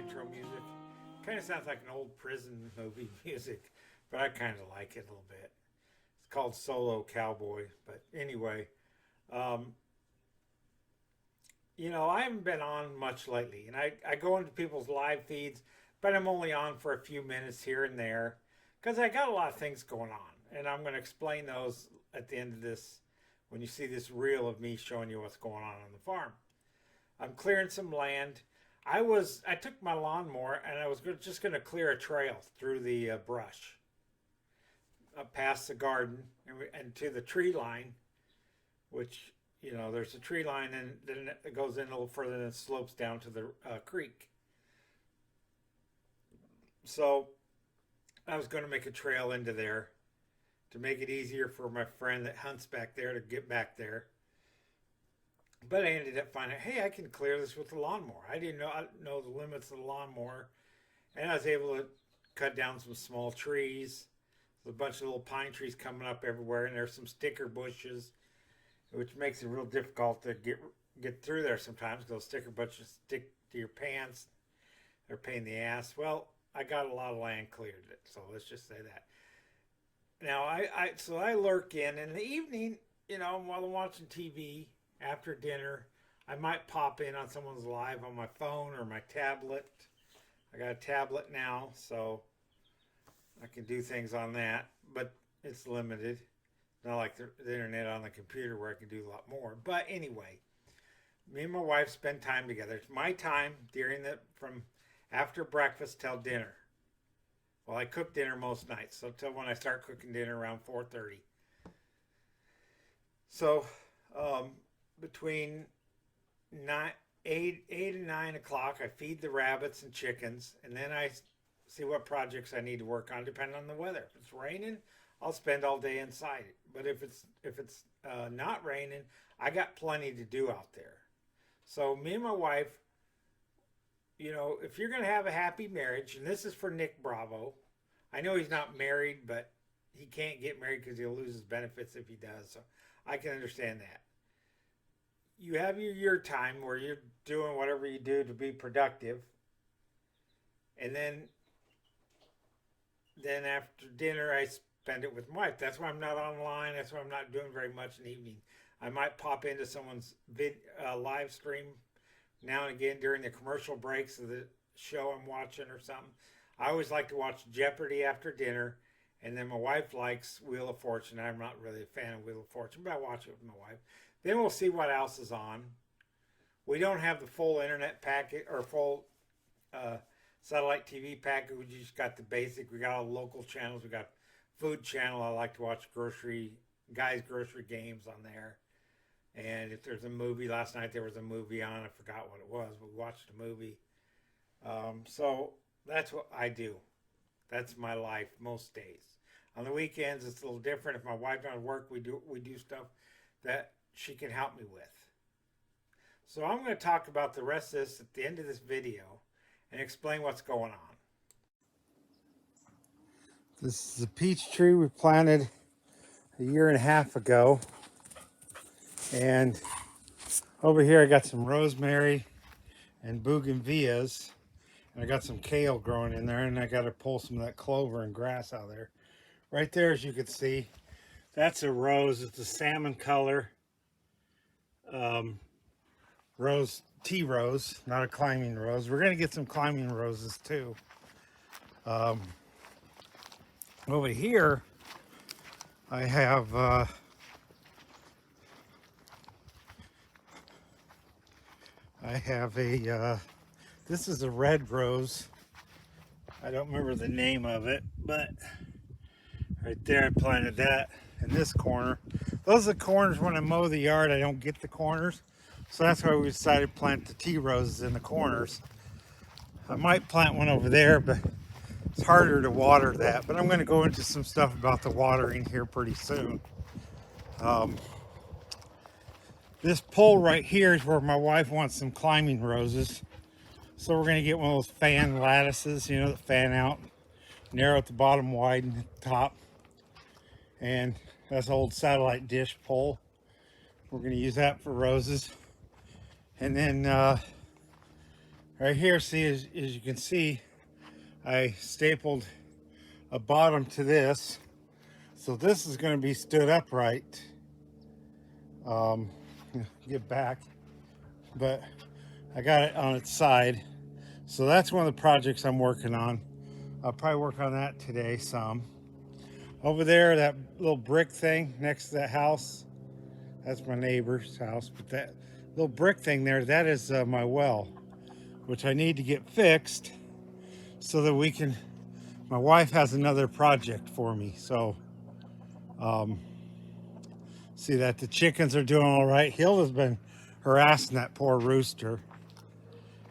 intro music. Kind of sounds like an old prison movie music, but I kind of like it a little bit. It's called Solo Cowboy. But anyway, um, I haven't been on much lately, and I go into people's live feeds, but I'm only on for a few minutes here and there because I got a lot of things going on, and I'm going to explain those at the end of this when you see this reel of me showing you what's going on the farm. I'm clearing some land. I took my lawnmower and I was just going to clear a trail through the brush past the garden and to the tree line, which there's a tree line and then it goes in a little further and it slopes down to the creek. So I was going to make a trail into there to make it easier for my friend that hunts back there to get back there. But I ended up finding, hey, I can clear this with the lawnmower. I didn't know the limits of the lawnmower, and I was able to cut down some small trees. There's a bunch of little pine trees coming up everywhere, and there's some sticker bushes, which makes it real difficult to get through there sometimes because those sticker bushes stick to your pants. They're a pain in the ass. Well, I got a lot of land cleared, so let's just say that. Now I lurk in the evening, while I'm watching TV. After dinner, I might pop in on someone's live on my phone or my tablet. I got a tablet now, so I can do things on that, but it's limited. Not like the internet on the computer where I can do a lot more. But anyway, me and my wife spend time together. It's my time from after breakfast till dinner. Well, I cook dinner most nights, so till when I start cooking dinner around 4:30. So, between 8 and 9 o'clock, I feed the rabbits and chickens, and then I see what projects I need to work on depending on the weather. If it's raining, I'll spend all day inside it. But if it's not raining, I got plenty to do out there. So me and my wife, if you're going to have a happy marriage, and this is for Nick Bravo, I know he's not married, but he can't get married because he'll lose his benefits if he does. So I can understand that. You have your time where you're doing whatever you do to be productive. And then after dinner, I spend it with my wife. That's why I'm not online. That's why I'm not doing very much in the evening. I might pop into someone's live stream now and again during the commercial breaks of the show I'm watching or something. I always like to watch Jeopardy after dinner. And then my wife likes Wheel of Fortune. I'm not really a fan of Wheel of Fortune, but I watch it with my wife. Then we'll see what else is on. We don't have the full internet packet or full satellite TV packet. We just got the basic. We got all the local channels. We got Food Channel. I like to watch grocery games on there. And if there's a movie, last night there was a movie on. I forgot what it was, but we watched a movie. So that's what I do. That's my life most days. On the weekends, it's a little different. If my wife doesn't work, we do stuff that she can help me with. So I'm going to talk about the rest of this at the end of this video and explain what's going on. This is a peach tree we planted a year and a half ago. And over here I got some rosemary and bougainvilleas. And I got some kale growing in there, and I got to pull some of that clover and grass out of there. Right there, as you can see, that's a rose. It's a salmon color rose, tea rose, not a climbing rose. We're going to get some climbing roses too. Over here, I have this is a red rose. I don't remember the name of it, but right there I planted that in this corner. Those are the corners when I mow the yard. I don't get the corners. So that's why we decided to plant the tea roses in the corners. I might plant one over there, but it's harder to water that. But I'm going to go into some stuff about the watering here pretty soon. This pole right here is where my wife wants some climbing roses. So we're going to get one of those fan lattices, that fan out, narrow at the bottom, widen at the top. And that's an old satellite dish pole. We're going to use that for roses. And then Right here, see, as you can see, I stapled a bottom to this. So this is going to be stood upright. Um, get back. But I got it on its side. So that's one of the projects I'm working on. I'll probably work on that today some. Over there, that little brick thing next to that house, that's my neighbor's house. But that little brick thing there, that is my well, which I need to get fixed so that we can, my wife has another project for me. So, see that the chickens are doing all right. Hilda's been harassing that poor rooster.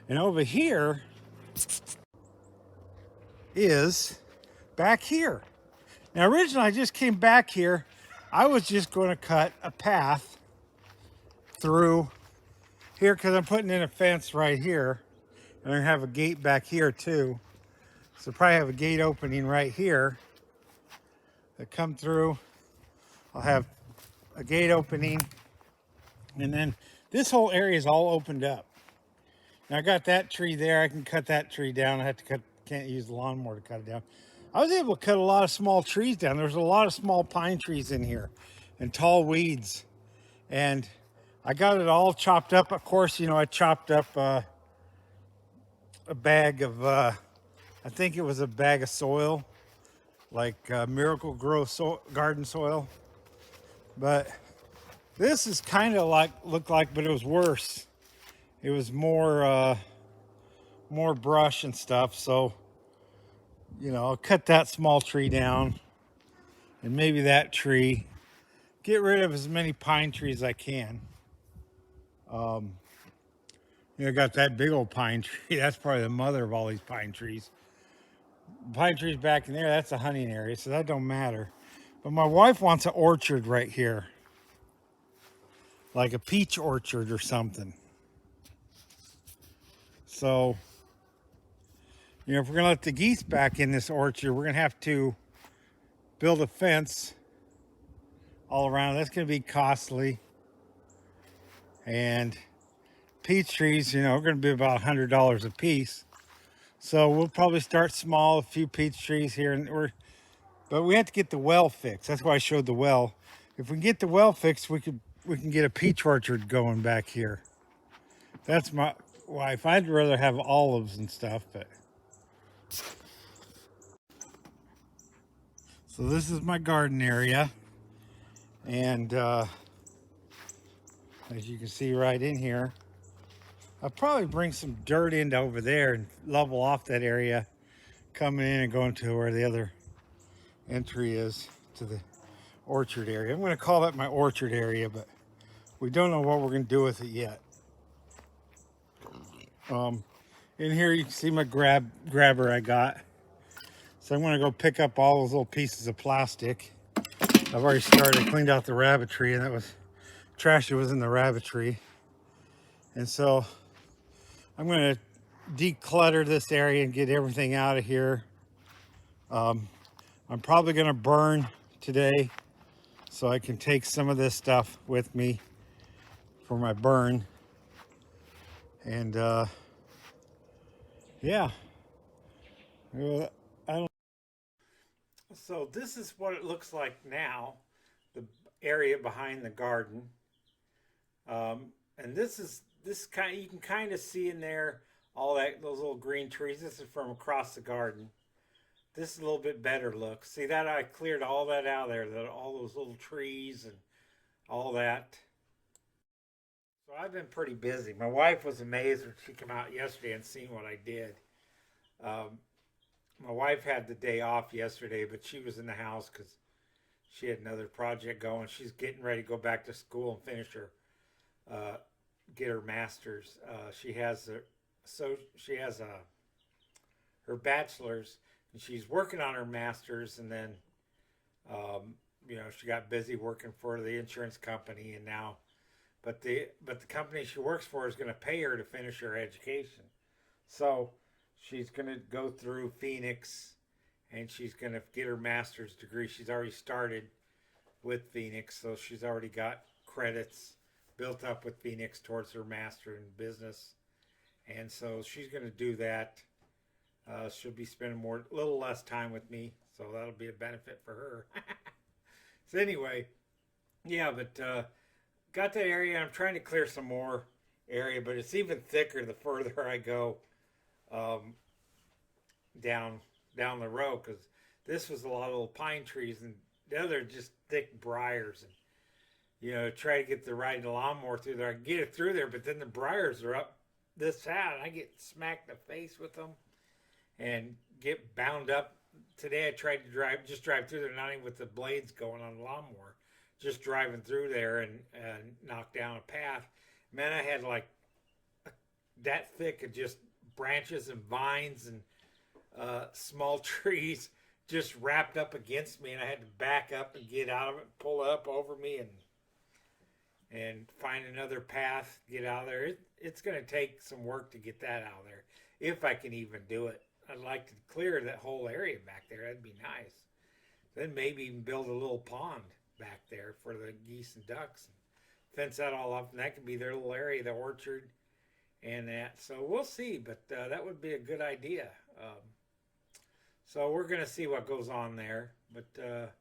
And over here is back here. Now, originally, I just came back here. I was just going to cut a path through here because I'm putting in a fence right here. And I have a gate back here too. So probably have a gate opening right here that come through. I'll have a gate opening. And then this whole area is all opened up. Now I got that tree there. I can cut that tree down. I have to cut, can't use the lawnmower to cut it down. I was able to cut a lot of small trees down. There's a lot of small pine trees in here and tall weeds. And I got it all chopped up. Of course, you know, I chopped up a bag of, I think it was a bag of soil, like Miracle Grow garden soil. But this is kind of like, looked like, but it was worse. It was more brush and stuff. So, you know, I'll cut that small tree down and maybe that tree. Get rid of as many pine trees as I can. You know, I got that big old pine tree. That's probably the mother of all these pine trees. Pine trees back in there, that's a hunting area, so that don't matter. But my wife wants an orchard right here. Like a peach orchard or something. So, you know, if we're gonna let the geese back in this orchard, we're gonna have to build a fence all around. That's gonna be costly. And peach trees, you know, are gonna be about $100 a piece. So we'll probably start small, a few peach trees here, and but we have to get the well fixed. That's why I showed the well. If we can get the well fixed, we can get a peach orchard going back here. That's my wife. I'd rather have olives and stuff, but. So this is my garden area. And as you can see right in here, I'll probably bring some dirt into over there and level off that area, coming in and going to where the other entry is to the orchard area. I'm going to call that my orchard area, but we don't know what we're going to do with it yet. In here you can see my grabber I got. So I'm going to go pick up all those little pieces of plastic. I've already started, cleaned out the rabbitry, and that was trash that was in the rabbitry. And so I'm going to declutter this area and get everything out of here. I'm probably going to burn today so I can take some of this stuff with me for my burn. And yeah. I don't. So this is what it looks like now, the area behind the garden. And this kind of, you can kind of see in there all those little green trees. This is from across the garden. This is a little bit better look. See that I cleared all that out of there, all those little trees and all that. So I've been pretty busy. My wife was amazed when she came out yesterday and seen what I did. My wife had the day off yesterday, but she was in the house because she had another project going. She's getting ready to go back to school and finish her, get her master's. She has her bachelor's, and she's working on her master's. And then, you know, she got busy working for the insurance company, and now, but the company she works for is going to pay her to finish her education. So she's going to go through Phoenix, and she's going to get her master's degree. She's already started with Phoenix, so she's already got credits built up with Phoenix towards her master in business. and so she's going to do that. She'll be spending a little less time with me, so that'll be a benefit for her. So anyway, yeah, but got that area. I'm trying to clear some more area, but it's even thicker the further I go um, down the road, because this was a lot of little pine trees, and the other just thick briars, and try to get the right lawnmower through there. I can get it through there, but then the briars are up this side, and I get smacked in the face with them and get bound up. Today I tried to drive through there, not even with the blades going on the lawnmower, just driving through there and knock down a path. Man, I had like that thick of just branches and vines and small trees just wrapped up against me, and I had to back up and get out of it, pull it up over me, and find another path, get out of there. It's going to take some work to get that out of there, if I can even do it. I'd like to clear that whole area back there. That'd be nice. Then maybe even build a little pond back there for the geese and ducks, and fence that all up, and that could be their little area, the orchard, and that. So we'll see, but that would be a good idea. So we're going to see what goes on there. But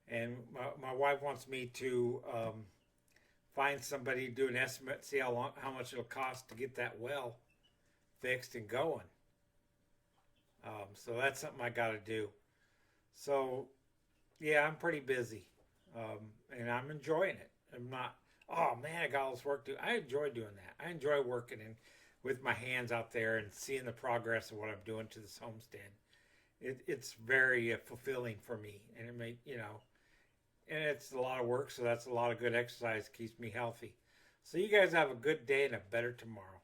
and my wife wants me to find somebody to do an estimate, see how much it'll cost to get that well fixed and going. So that's something I got to do. So yeah, I'm pretty busy, and I'm enjoying it. I'm not. Oh man, I got all this work to do. I enjoy doing that. I enjoy working with my hands out there and seeing the progress of what I'm doing to this homestead. It's very fulfilling for me, and and it's a lot of work, so that's a lot of good exercise, keeps me healthy. So you guys have a good day and a better tomorrow.